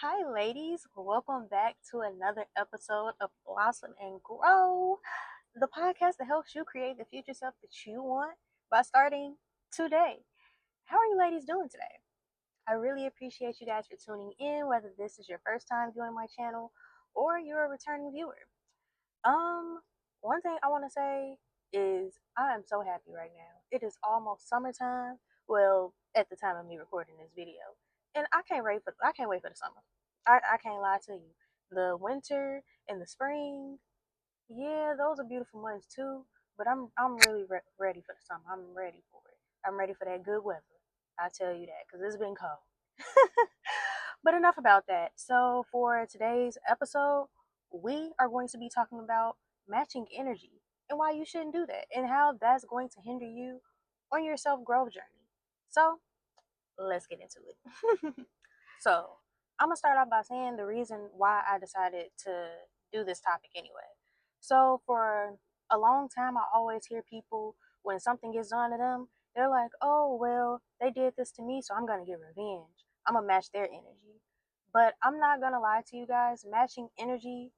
Hi, ladies. Welcome back to another episode of Blossom and Grow, the podcast that helps you create the future self that you want by starting today. How are you ladies doing today? I really appreciate you guys for tuning in, whether this is your first time viewing my channel or you're a returning viewer. Um, One thing I want to say is I am so happy right now. It is almost summertime. Well, at the time of me recording this video, and I can't wait for the summer. I can't lie to you. The winter and the spring, yeah, those are beautiful months too. But I'm really ready for the summer. I'm ready for it. I'm ready for that good weather. I tell you that because it's been cold. But enough about that. So for today's episode, we are going to be talking about matching energy and why you shouldn't do that and how that's going to hinder you on your self growth journey. So let's get into it. So I'm gonna start off by saying the reason why I decided to do this topic anyway. So for a long time, I always hear people when something gets done to them, they're like, "Oh well, they did this to me, so I'm gonna get revenge. I'm gonna match their energy." But I'm not gonna lie to you guys, matching energy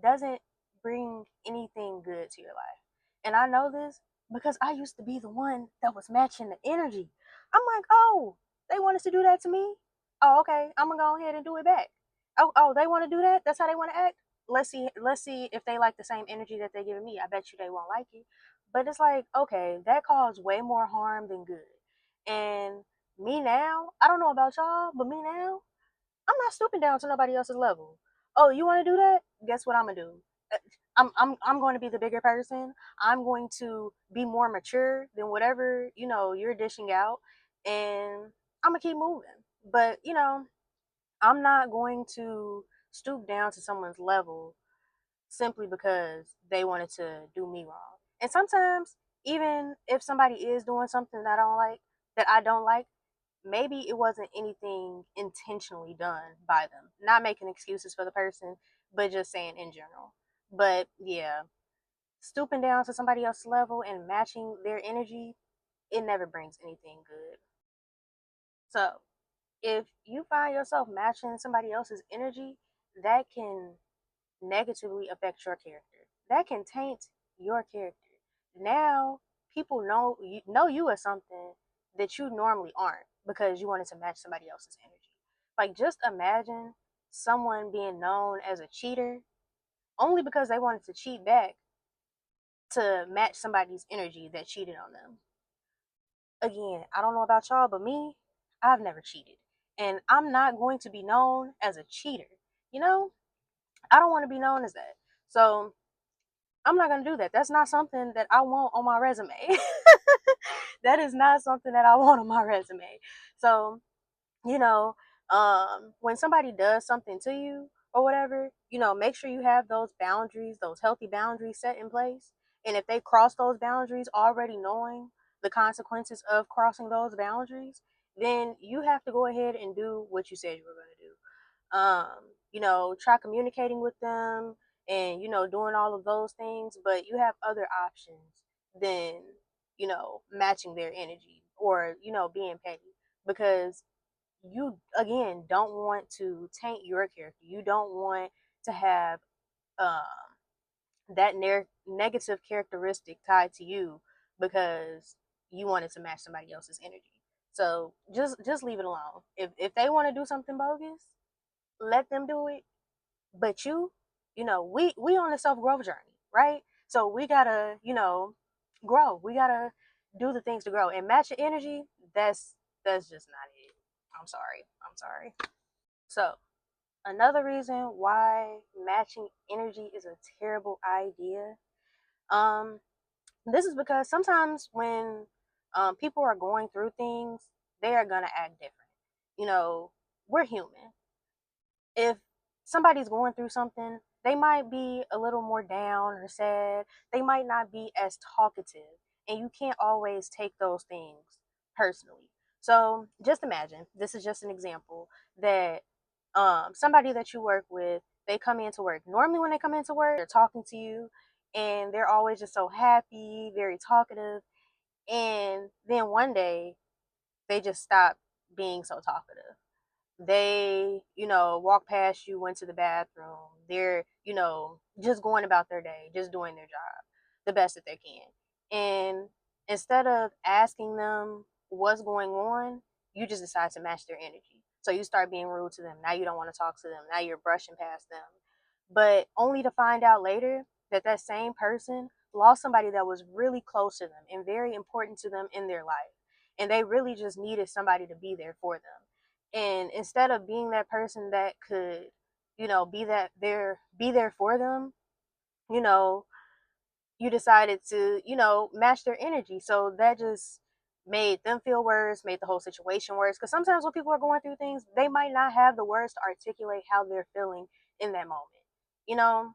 doesn't bring anything good to your life. And I know this because I used to be the one that was matching the energy. I'm like, "Oh, they want us to do that to me? Oh, okay. I'm gonna go ahead and do it back. Oh, they want to do that? That's how they want to act. Let's see if they like the same energy that they're giving me. I bet you they won't like it. But it's like, okay, that caused way more harm than good. And me now, I don't know about y'all, but me now, I'm not stooping down to nobody else's level. Oh, you want to do that? Guess what I'm gonna do? Uh, I'm going to be the bigger person. I'm going to be more mature than whatever you're dishing out, and I'm gonna keep moving. But I'm not going to stoop down to someone's level simply because they wanted to do me wrong. And sometimes, even if somebody is doing something that I don't like, maybe it wasn't anything intentionally done by them. Not making excuses for the person, but just saying in general. But yeah, stooping down to somebody else's level and matching their energy, it never brings anything good. So, if you find yourself matching somebody else's energy, that can negatively affect your character. That can taint your character. Now people know you as something that you normally aren't because you wanted to match somebody else's energy. Like just imagine someone being known as a cheater only because they wanted to cheat back to match somebody's energy that cheated on them. Again, I don't know about y'all, but me, I've never cheated. And I'm not going to be known as a cheater. You know, I don't want to be known as that. So I'm not going to do that. That's not something that I want on my resume. That is not something that I want on my resume. So, you know, when somebody does something to you or whatever, make sure you have those boundaries, those healthy boundaries set in place. And if they cross those boundaries already knowing the consequences of crossing those boundaries, then you have to go ahead and do what you said you were going to do. Try communicating with them and, doing all of those things, but you have other options than, matching their energy or, being petty because you, again, don't want to taint your character. You don't want to have um, that negative characteristic tied to you because you wanted to match somebody else's energy. So just leave it alone. If they want to do something bogus, let them do it. But we on a self growth journey, right? So we gotta, grow. We gotta do the things to grow and match your energy. That's just not it. I'm sorry. I'm sorry. So another reason why matching energy is a terrible idea. Um, this is because sometimes when people are going through things, they are gonna act different. You know, we're human. If somebody's going through something, they might be a little more down or sad. They might not be as talkative. And you can't always take those things personally. So just imagine, this is just an example, that somebody that you work with, they come into work. Normally when they come into work, they're talking to you and they're always just so happy, very talkative. And then one day they just stop being so talkative. they, walk past you, went to the bathroom. They're, just going about their day, just doing their job the best that they can. And instead of asking them what's going on, you just decide to match their energy. So you start being rude to them. Now you don't want to talk to them. Now you're brushing past them. But only to find out later that that same person lost somebody that was really close to them and very important to them in their life. And they really just needed somebody to be there for them. And instead of being that person that could, be there for them, you know, you decided to, match their energy. So that just made them feel worse, made the whole situation worse. Because sometimes when people are going through things, they might not have the words to articulate how they're feeling in that moment, you know?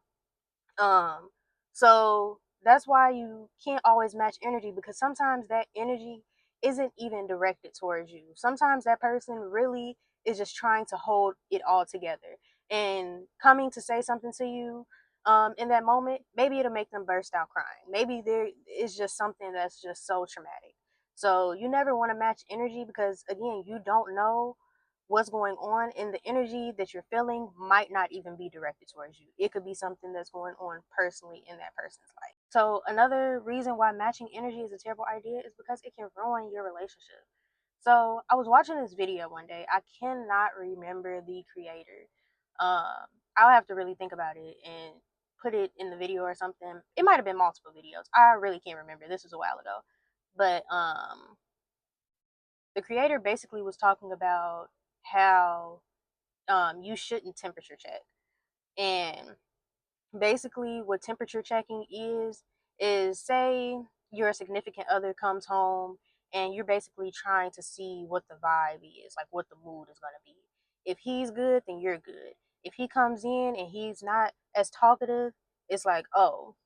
Um, so that's why you can't always match energy, because sometimes that energy isn't even directed towards you. Sometimes that person really is just trying to hold it all together and coming to say something to you in that moment. Maybe it'll make them burst out crying. Maybe there is just something that's just so traumatic. So you never want to match energy, because again, you don't know what's going on, and the energy that you're feeling might not even be directed towards you. It could be something that's going on personally in that person's life. So another reason why matching energy is a terrible idea is because it can ruin your relationship. So I was watching this video one day. I cannot remember the creator. I'll have to really think about it and put it in the video or something. It might have been multiple videos. I really can't remember. This was a while ago. But the creator basically was talking about how you shouldn't temperature check. And basically, what temperature checking is say your significant other comes home and you're basically trying to see what the vibe is, like what the mood is going to be. If he's good, then you're good. If he comes in and he's not as talkative, it's like, oh,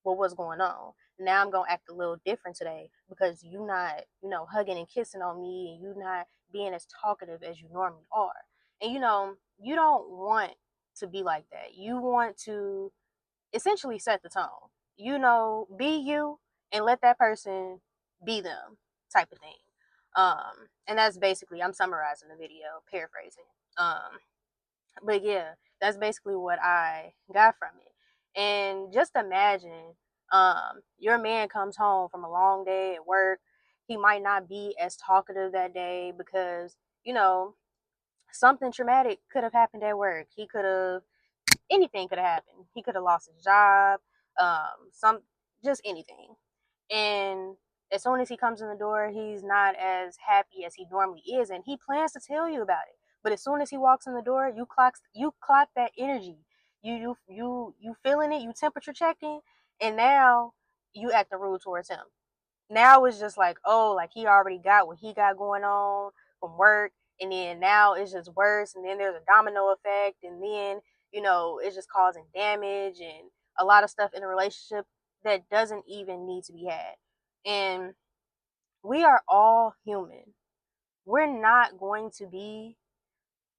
well, what's going on? Now I'm gonna act a little different today because you not, hugging and kissing on me, and you not being as talkative as you normally are. And you don't want to be like that. You want to essentially set the tone. Be you and let that person be them, type of thing. And that's basically, I'm summarizing the video, paraphrasing. But yeah, that's basically what I got from it. And just imagine, your man comes home from a long day at work. He might not be as talkative that day because, you know, something traumatic could have happened at work. He could have, anything could have happened. He could have lost his job, just anything. And as soon as he comes in the door, he's not as happy as he normally is, and he plans to tell you about it. But as soon as he walks in the door, you clock that energy. You feeling it. You temperature checking, and now you acting rude towards him. Now it's just like, oh, like he already got what he got going on from work, and then now it's just worse, and then there's a domino effect, and then it's just causing damage and a lot of stuff in a relationship that doesn't even need to be had. And we are all human. We're not going to be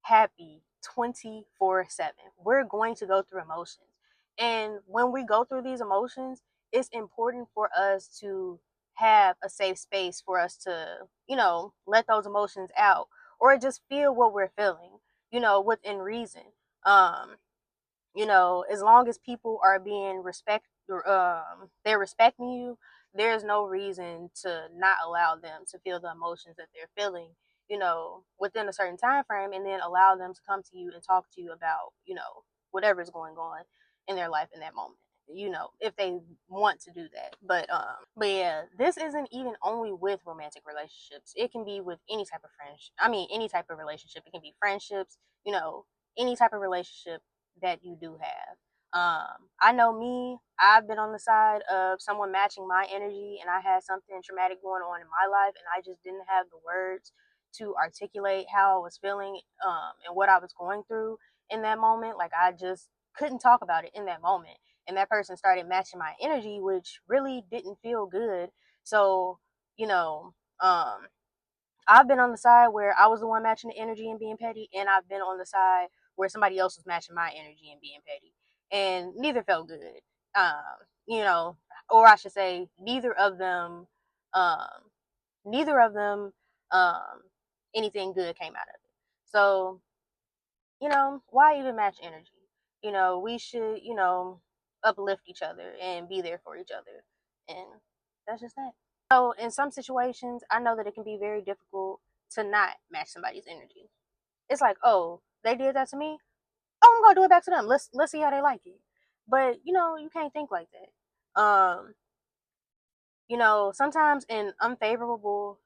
happy 24/7. We're going to go through emotions. And when we go through these emotions, it's important for us to have a safe space for us to, let those emotions out, or just feel what we're feeling, within reason. Um, as long as people are being they're respecting you, there's no reason to not allow them to feel the emotions that they're feeling, within a certain time frame, and then allow them to come to you and talk to you about, whatever's going on in their life in that moment. If they want to do that. But yeah, this isn't even only with romantic relationships. It can be with any type of friendship. I mean, any type of relationship. It can be friendships, any type of relationship that you do have. I know me, I've been on the side of someone matching my energy, and I had something traumatic going on in my life, and I just didn't have the words to articulate how I was feeling, and what I was going through in that moment. Like, I just couldn't talk about it in that moment. And that person started matching my energy, which really didn't feel good. So, you know, um, I've been on the side where I was the one matching the energy and being petty, and I've been on the side where somebody else was matching my energy and being petty, and neither felt good. You know, or I should say, um, neither of them, um, anything good came out of it. So why even match energy? We should, uplift each other and be there for each other. And that's just that. So in some situations, I know that it can be very difficult to not match somebody's energy. It's like, oh, they did that to me. Oh, I'm gonna do it back to them. Let's see how they like it. But you can't think like that. Sometimes in unfavorable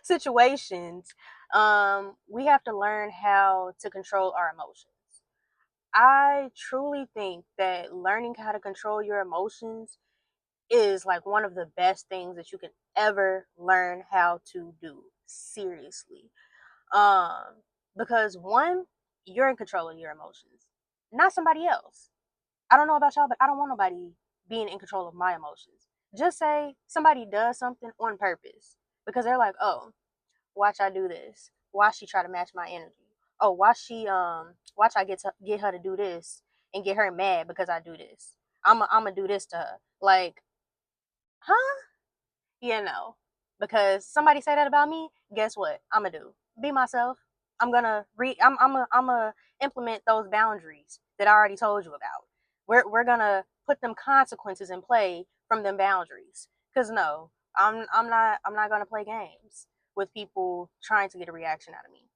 situations, we have to learn how to control our emotions. I truly think that learning how to control your emotions is like one of the best things that you can ever learn how to do. Seriously. Um, because one, you're in control of your emotions, not somebody else. I don't know about y'all, but I don't want nobody being in control of my emotions. Just say somebody does something on purpose because they're like, oh, watch I do this. Watch she try to match my energy. Oh, watch I get her to do this and get her mad because I do this. I'm gonna do this to her. Like, huh? Because somebody say that about me, guess what? I'm gonna do. Be myself. I'm gonna implement those boundaries that I already told you about. We're gonna put them consequences in play from them boundaries. Cause no, I'm not gonna play games with people trying to get a reaction out of me.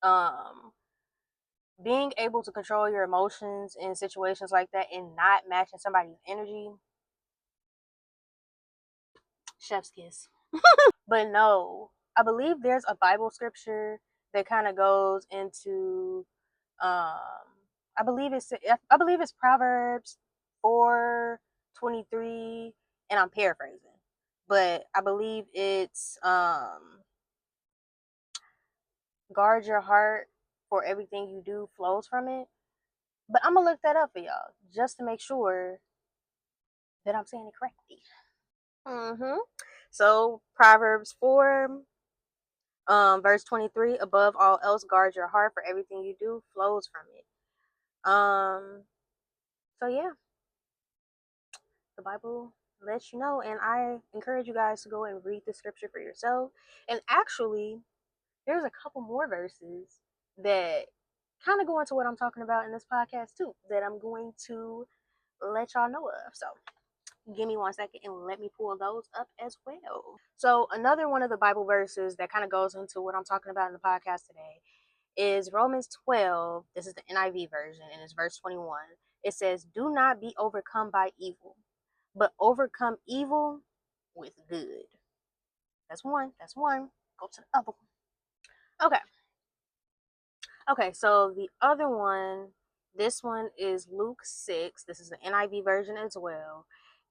Um being able to control your emotions in situations like that and not matching somebody's energy, chef's kiss. But no, I believe there's a Bible scripture that kind of goes into I believe it's Proverbs 4:23, and I'm paraphrasing. But I believe it's guard your heart, for everything you do flows from it. But I'm gonna look that up for y'all just to make sure that I'm saying it correctly. Mhm. So Proverbs 4, verse 23, above all else, guard your heart, for everything you do flows from it. So yeah, the Bible lets you know, and I encourage you guys to go and read the scripture for yourself. And actually, there's a couple more verses that kind of go into what I'm talking about in this podcast too, that I'm going to let y'all know of. So give me 1 second and let me pull those up as well. So another one of the Bible verses that kind of goes into what I'm talking about in the podcast today is Romans 12. This is the NIV version, and it's verse 21. It says, do not be overcome by evil, but overcome evil with good. That's one. That's one. Go to the other one. Okay. Okay, so the other one, this one is Luke 6. This is the NIV version as well.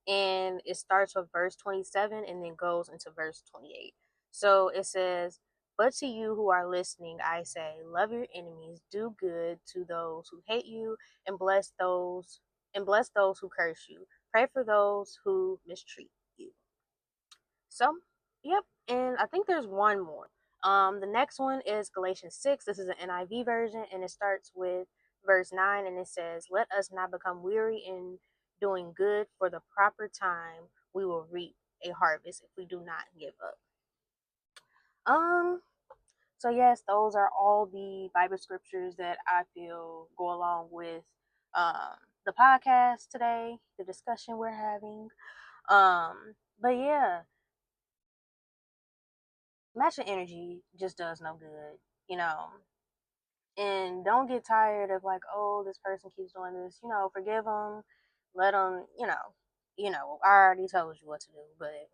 And it starts with verse 27 and then goes into verse 28. So it says, but to you who are listening, I say, love your enemies, do good to those who hate you, and bless those who curse you. Pray for those who mistreat you. So, yep. And I think there's one more. The next one is Galatians 6. This is an NIV version, and it starts with verse 9, and it says, let us not become weary in doing good, for the proper time we will reap a harvest if we do not give up. Um, so yes, those are all the Bible scriptures that I feel go along with the podcast today, the discussion we're having. But yeah, matching energy just does no good, you know. And don't get tired of like, oh, this person keeps doing this. Forgive them, let them. I already told you what to do, but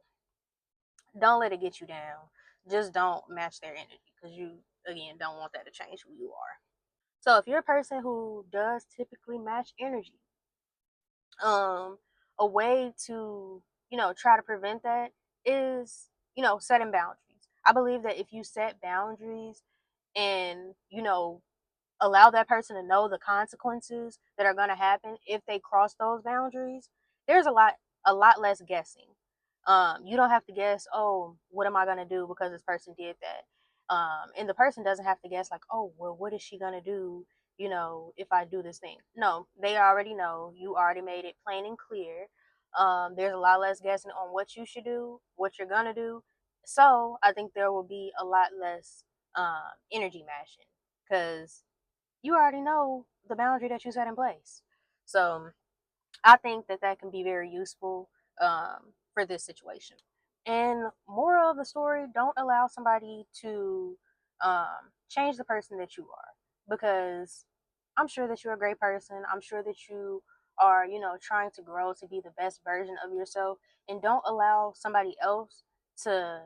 don't let it get you down. Just don't match their energy because you, again, don't want that to change who you are. So if you're a person who does typically match energy, um, a way to try to prevent that is setting boundaries. I believe that if you set boundaries and allow that person to know the consequences that are going to happen if they cross those boundaries, there's a lot less guessing. You don't have to guess, oh, what am I going to do because this person did that. And the person doesn't have to guess like, oh, well, what is she going to do, if I do this thing. No, they already know. You already made it plain and clear. There's a lot less guessing on what you should do, what you're going to do. So I think there will be a lot less energy matching, because you already know the boundary that you set in place. So I think that that can be very useful for this situation. And moral of the story: don't allow somebody to change the person that you are, because I'm sure that you're a great person. I'm sure that you are, trying to grow to be the best version of yourself. And don't allow somebody else to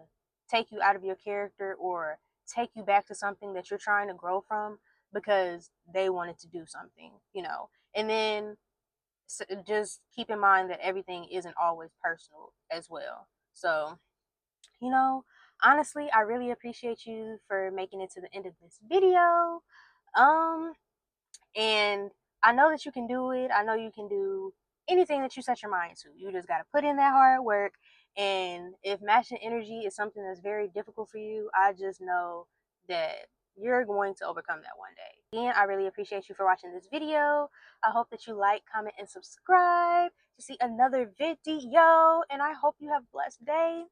take you out of your character or take you back to something that you're trying to grow from because they wanted to do something. And then just keep in mind that everything isn't always personal as well. So, you know, honestly, I really appreciate you for making it to the end of this video. Um, and I know that you can do it. I know you can do anything that you set your mind to. You just got to put in that hard work. And if matching energy is something that's very difficult for you, I just know that you're going to overcome that one day. Again, I really appreciate you for watching this video. I hope that you like, comment, and subscribe to see another video. And I hope you have a blessed day.